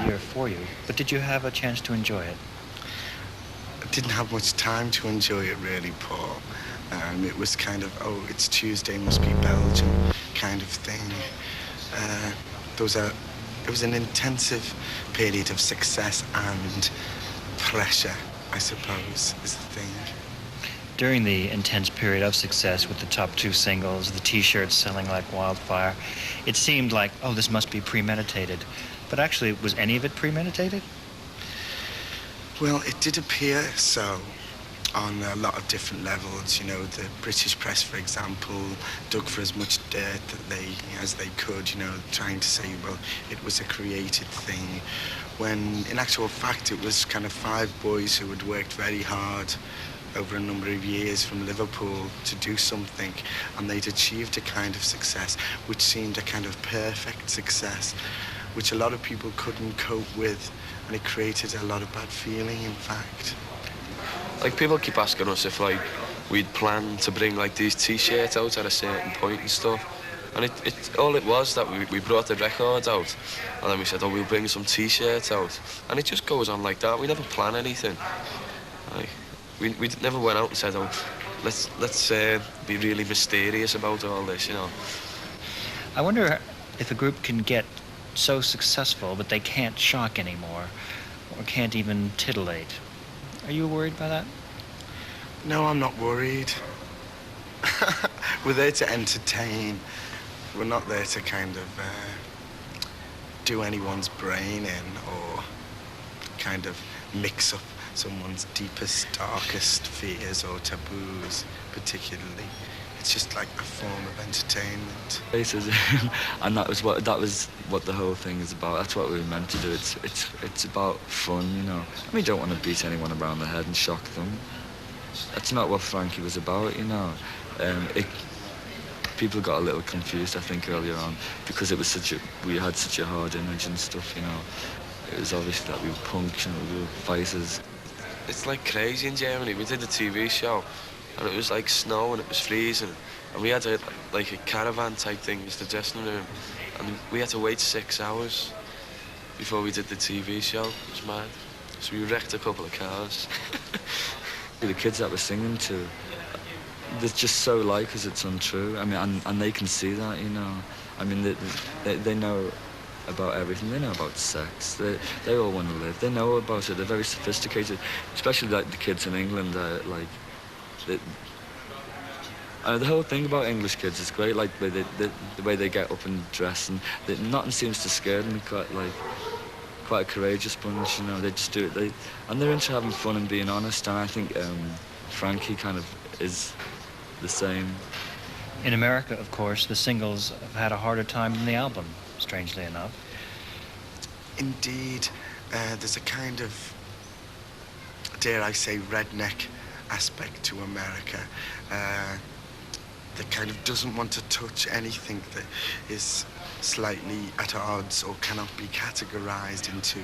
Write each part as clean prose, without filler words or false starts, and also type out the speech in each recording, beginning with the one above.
year for you, but did you have a chance to enjoy it? I didn't have much time to enjoy it, really, Paul. It was kind of, oh, it's Tuesday, must be Belgium kind of thing. Uh, it was an intensive period of success and pressure, I suppose, is the thing. During the intense period of success with the top two singles, the T-shirts selling like wildfire, it seemed like, oh, this must be premeditated. But actually, was any of it premeditated? Well, it did appear so on a lot of different levels. You know, the British press, for example, dug for as much dirt as they could, you know, trying to say, well, it was a created thing, when in actual fact it was kind of 5 boys who had worked very hard over a number of years from Liverpool to do something, and they'd achieved a kind of success which seemed a kind of perfect success, which a lot of people couldn't cope with, and it created a lot of bad feeling, in fact. Like, people keep asking us if, like, we'd planned to bring, like, these T-shirts out at a certain point and stuff. And all it was that we brought the records out, and then we said, oh, we'll bring some T-shirts out. And it just goes on like that. We never plan anything. Like, we never went out and said, oh, let's be really mysterious about all this, you know. I wonder if a group can get so successful that they can't shock anymore, or can't even titillate. Are you worried by that? No, I'm not worried. We're there to entertain. We're not there to kind of do anyone's brain in or kind of mix up someone's deepest, darkest fears or taboos, particularly. It's just like a form of entertainment. Racism, and that was what the whole thing is about. That's what we were meant to do. It's about fun, you know. We don't want to beat anyone around the head and shock them. That's not what Frankie was about, you know. People got a little confused, I think, earlier on, because it was we had such a hard image and stuff, you know. It was obvious that we were punks and we were fighters. It's like crazy in Germany. We did a TV show, and it was like snow and it was freezing, and we had like a caravan type thing as the dressing room, and we had to wait 6 hours before we did the TV show. It was mad. So we wrecked a couple of cars. The kids that we're singing to, they're just so like us, it's untrue. I mean, and they can see that, you know. I mean, they know about everything. They know about sex. They all want to live. They know about it. They're very sophisticated, especially like the kids in England. The whole thing about English kids is great. Like the way they get up and dress, and nothing seems to scare them. Quite a courageous bunch, you know. They just do it. And they're into having fun and being honest. And I think Frankie kind of is the same. In America, of course, the singles have had a harder time than the album, strangely enough. Indeed, there's a kind of, dare I say, redneck aspect to America that kind of doesn't want to touch anything that is slightly at odds or cannot be categorized into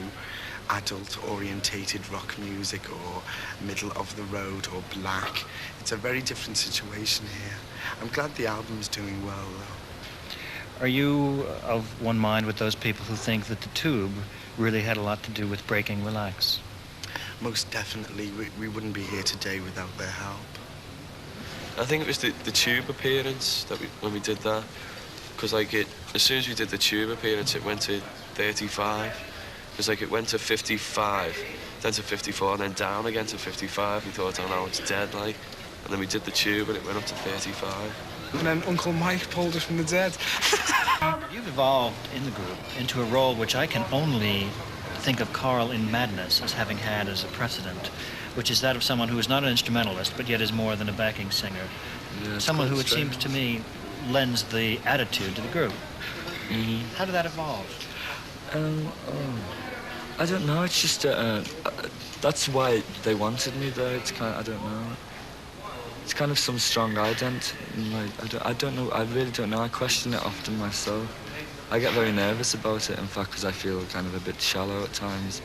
adult-orientated rock music or middle-of-the-road or black. It's a very different situation here. I'm glad the album's doing well, though. Are you of one mind with those people who think that the Tube really had a lot to do with breaking Relax? Most definitely. We wouldn't be here today without their help. I think it was the Tube appearance when we did that. Because, like, as soon as we did the Tube appearance, it went to 35. Because, like, it went to 55, then to 54, and then down again to 55. We thought, oh, now it's dead, like. And then we did the Tube, and it went up to 35. And then Uncle Mike pulled us from the dead. You've evolved in the group into a role which I can only think of Carl in Madness as having had as a precedent, which is that of someone who is not an instrumentalist, but yet is more than a backing singer. Yeah, someone who, it strange. seems to me, lends the attitude to the group. Mm-hmm. How did that evolve? I don't know. It's just that's why they wanted me there. It's kind of, I don't know. It's kind of some strong ident. Like, I don't know. I really don't know. I question it often myself. I get very nervous about it, in fact, because I feel kind of a bit shallow at times.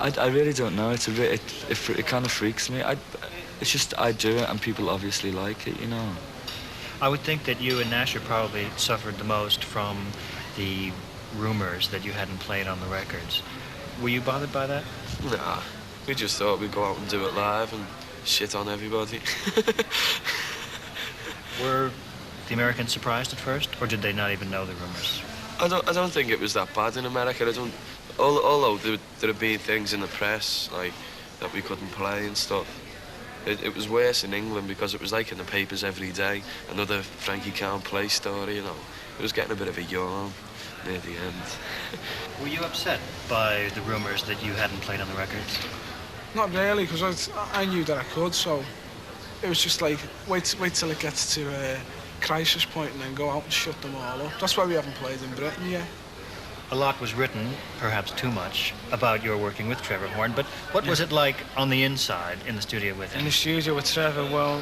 I really don't know. It kind of freaks me. It's just I do it, and people obviously like it, you know. I would think that you and Nasher probably suffered the most from the rumors that you hadn't played on the records. Were you bothered by that? Nah, we just thought we'd go out and do it live and shit on everybody. Were the Americans surprised at first, or did they not even know the rumors? I don't think it was that bad in America. Although there have been things in the press like that we couldn't play and stuff. It was worse in England because it was like in the papers every day. Another Frankie Can't Play story, you know. It was getting a bit of a yawn near the end. Were you upset by the rumors that you hadn't played on the records? Not really, because I knew that I could, so it was just like, wait till it gets to a crisis point and then go out and shut them all up. That's why we haven't played in Britain yet. A lot was written, perhaps too much, about your working with Trevor Horn, but what was it like on the inside in the studio with him? In the studio with Trevor, well,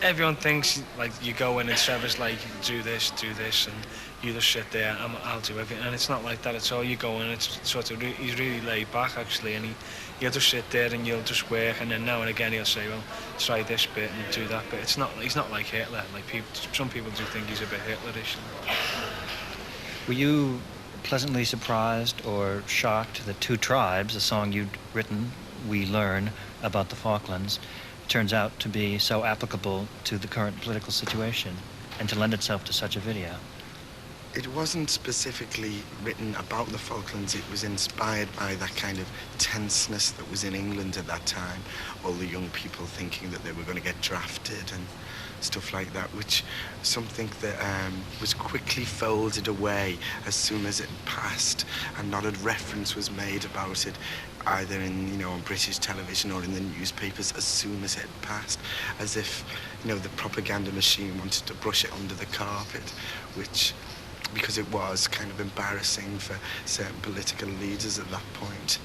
everyone thinks like you go in and Trevor's like, do this, and you just sit there, I'll do everything. And it's not like that at all. You go in, it's sort of, he's really laid back actually, and he'll just sit there and you'll just work, and then now and again he'll say, well, try this bit and do that bit. He's not like Hitler. Like some people do think he's a bit Hitlerish. Were you pleasantly surprised or shocked that Two Tribes, a song you'd written, we learn about the Falklands, turns out to be so applicable to the current political situation and to lend itself to such a video? It wasn't specifically written about the Falklands. It was inspired by that kind of tenseness that was in England at that time. All the young people thinking that they were going to get drafted and stuff like that, which something that was quickly folded away as soon as it passed, and not a reference was made about it either in, on British television or in the newspapers as soon as it passed, as if, the propaganda machine wanted to brush it under the carpet, which, because it was kind of embarrassing for certain political leaders at that point.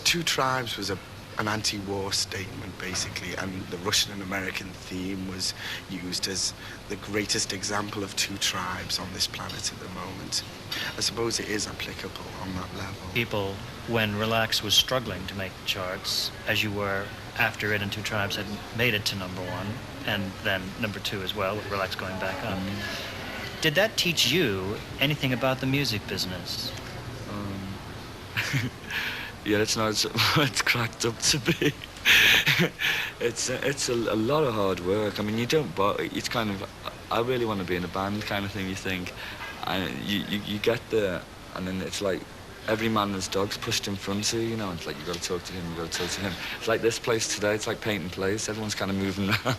Two Tribes was an anti-war statement, basically, and the Russian and American theme was used as the greatest example of two tribes on this planet at the moment. I suppose it is applicable on that level. People, when Relax was struggling to make the charts, as you were after it and Two Tribes had made it to #1, and then #2 as well, with Relax going back up, did that teach you anything about the music business? Yeah, it's not what it's cracked up to be. It's a lot of hard work. I mean, you don't. It's kind of. I really want to be in a band, kind of thing. You think, and you get there, and then it's like every man and his dog's pushed in front of you. It's like you got to talk to him. You got to talk to him. It's like this place today. It's like painting place. Everyone's kind of moving around,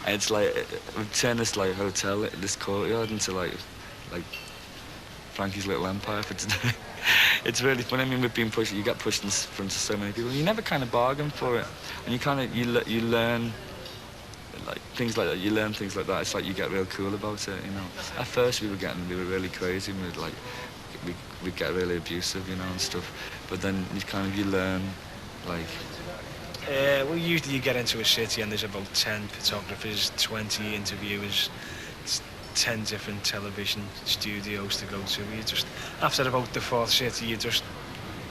and it's like we've turned this like hotel, this courtyard, into like Frankie's little empire for today. It's really funny. I mean, we've been pushed. You get pushed in front of so many people. You never kind of bargain for it, and you learn like things like that. You learn things like that. It's like you get real cool about it. At first we were really crazy. We'd get really abusive, and stuff. But then you learn like. Well, usually you get into a city and there's about 10 photographers, 20 interviewers, 10 different television studios to go to. You just, after about the 4th city, you just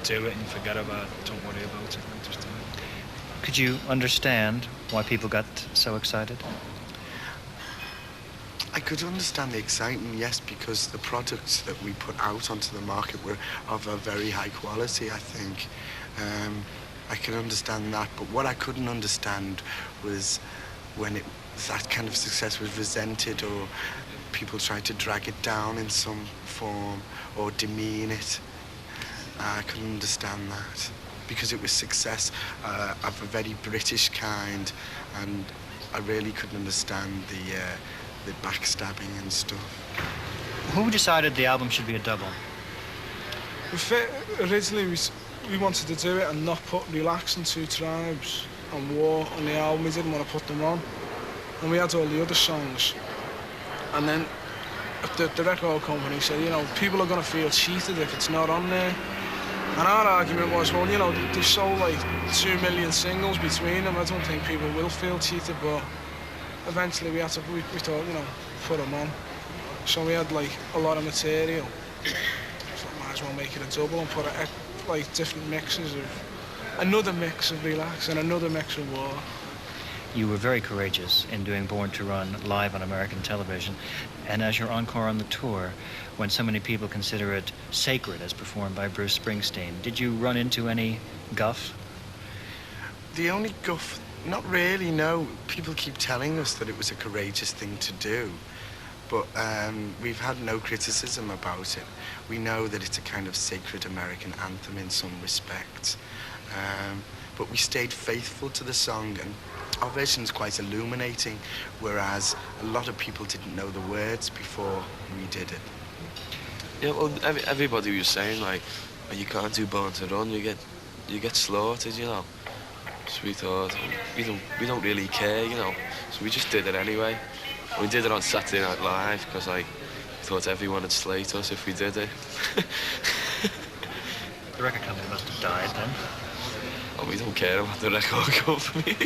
do it and forget about it. Don't worry about it. Just do it. Could you understand why people got so excited? I could understand the excitement, yes, because the products that we put out onto the market were of a very high quality, I think. I can understand that, but what I couldn't understand was when that kind of success was resented, or people tried to drag it down in some form or demean it. I couldn't understand that because it was success of a very British kind, and I really couldn't understand the backstabbing and stuff. Who decided the album should be a double? Originally, we wanted to do it and not put Relax and Two Tribes and War on the album. We didn't want to put them on. And we had all the other songs. And then the record company said, people are going to feel cheated if it's not on there. And our argument was, well, they sold like 2 million singles between them. I don't think people will feel cheated, but eventually we thought, put them on. So we had like a lot of material. So might as well make it a double and put like different mixes of, another mix of Relax and another mix of War. you were very courageous in doing Born to Run live on American television, and as your encore on the tour, when so many people consider it sacred as performed by Bruce Springsteen, did you run into any guff? The only guff, not really, no. People keep telling us that it was a courageous thing to do, but we've had no criticism about it. We know that it's a kind of sacred American anthem in some respects, but we stayed faithful to the song, and our version's quite illuminating, whereas a lot of people didn't know the words before we did it. Yeah, well, everybody was saying, like, "Oh, you can't do Born to Run, you get slaughtered, you know." So we thought, we don't really care, you know. So we just did it anyway. We did it on Saturday Night Live because, like, we thought everyone would slate us if we did it. The record company must have died then. Oh, we don't care about the record company.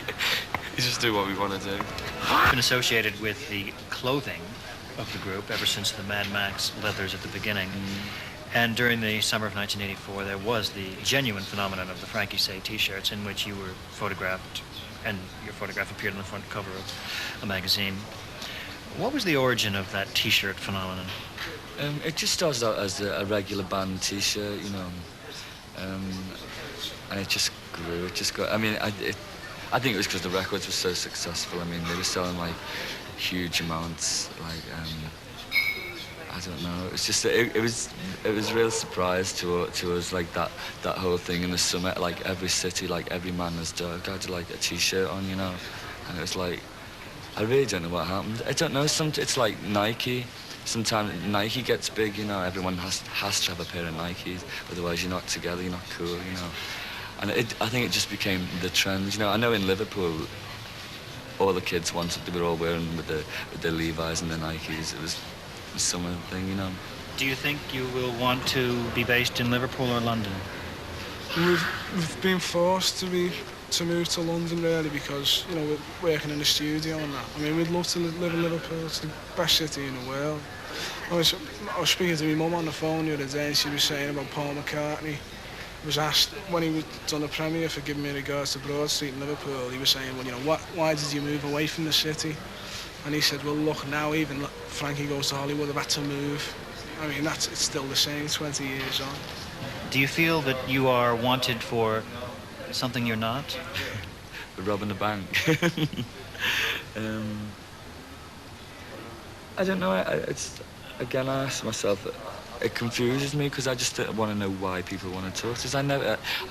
We just do what we want to do. You've been associated with the clothing of the group ever since the Mad Max leathers at the beginning. And during the summer of 1984, there was the genuine phenomenon of the Frankie Say T-shirts, in which you were photographed, and your photograph appeared on the front cover of a magazine. What was the origin of that T-shirt phenomenon? It just started out as a regular band T-shirt, you know, and it just grew. It just got. I mean, I think it was because the records were so successful. I mean, they were selling like huge amounts, like. I don't know. It's just it was a real surprise to us, like that whole thing in the summer. Like every city, like every man has dog had like a T-shirt on, you know, and it was like I really don't know what happened. I don't know. It's like Nike. Sometimes Nike gets big, you know. Everyone has to have a pair of Nikes, otherwise you're not together. You're not cool, you know. And I think it just became the trend, you know. I know in Liverpool, all the kids they were all wearing with their Levi's and their Nikes. It was summer thing, you know. Do you think you will want to be based in Liverpool or London? We've been forced to move to London really because, you know, we're working in the studio and that. I mean, we'd love to live in Liverpool. It's the best city in the world. I was speaking to my mum on the phone the other day, and she was saying about Paul McCartney. He was asked when he was done the premiere for Giving Me the Girls to Broad Street in Liverpool. He was saying, well, you know, why did you move away from the city? And he said, well, look, now even Frankie Goes to Hollywood have had to move. I mean, it's still the same 20 years on. Do you feel that you are wanted for something you're not? Robbing the bank. I don't know. Again, I ask myself, it confuses me because I just want to know why people want to talk to us. I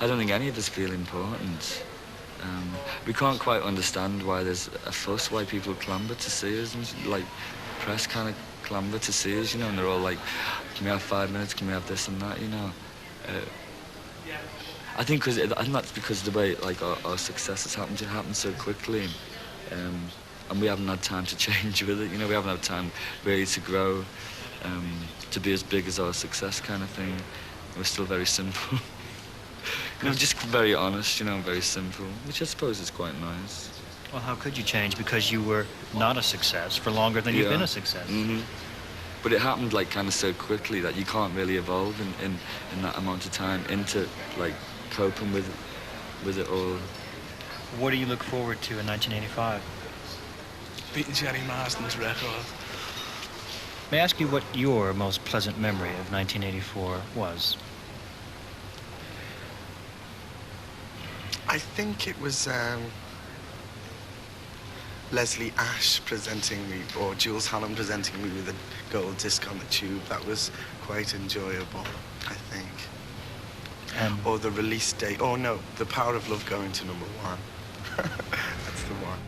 don't think any of us feel important. We can't quite understand why there's a fuss, why people clamber to see us, and like press kind of clamber to see us, you know, and they're all like, can we have 5 minutes, can we have this and that, you know. I think that's because the way like our success has happened, it happened so quickly, and we haven't had time to change with it, you know, we haven't had time really to grow, to be as big as our success kind of thing. We're still very simple. You know, just very honest, you know, very simple, which I suppose is quite nice. Well, how could you change? Because you were not a success for longer than you've been a success. Mm-hmm. But it happened like kind of so quickly that you can't really evolve in that amount of time into like coping with it all. What do you look forward to in 1985? Beating Jerry Marsden's record. May I ask you what your most pleasant memory of 1984 was? I think it was Leslie Ash presenting me, or Jules Hallam presenting me with a gold disc on the tube. That was quite enjoyable, I think. Or the release date. Oh no, The Power of Love going to #1. That's the one.